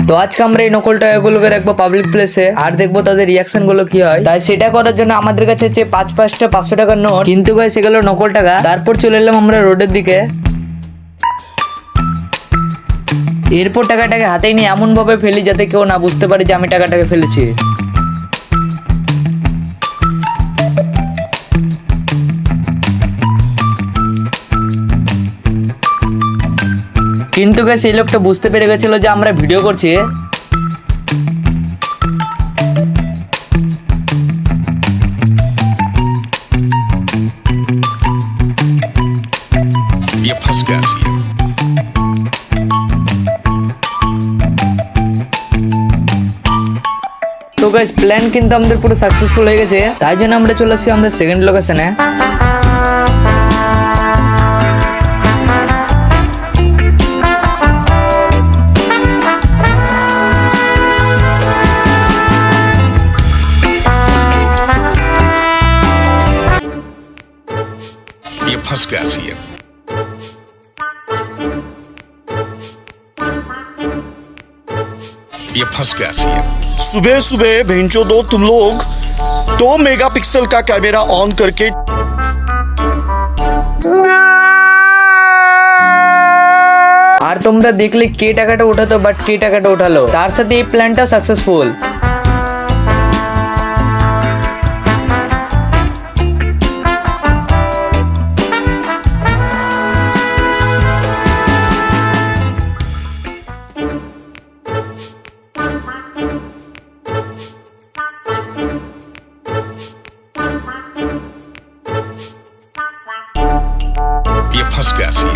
তো আজকে আমরা এই নকল টাকাগুলোকে রাখবো পাবলিক প্লেসে আর দেখবো তাদের রিয়াকশন গুলো কি হয়। তাই সেটা করার জন্য আমাদের কাছে আছে পাঁচটা 500 টাকার নোট, কিন্তু ভাই সেগুলো নকল টাকা। তারপর চলে এলাম আমরা রোডের দিকে। এরপর টাকাটাকে হাতেই নিয়ে এমন ভাবে ফেলি যাতে কেউ না বুঝতে পারে যে আমি টাকাটাকে ফেলেছি। কিন্তু গাইস এই লোকটা বুঝতে পেরে গেছিল যে আমরা ভিডিও করছি। ये फंस गया सी তো গাইস প্ল্যান কিন্তু আমাদের পুরো সাকসেসফুল হয়ে গেছে, তাই জন্য আমরা চলে আসছি আমাদের সেকেন্ড লোকেশনে। ये फंस गया सी ये फंस गया सी सुबह सुबह भेंचो दो तुम लोग 2 मेगापिक्सल का कैमरा ऑन करके আর তোমরা দেখলে কে টাকাটা উঠাতো বাট কে টাকাটা উঠালো, তার সাথে এই প্ল্যানটাও সাকসেসফুল। ये फंस गया सी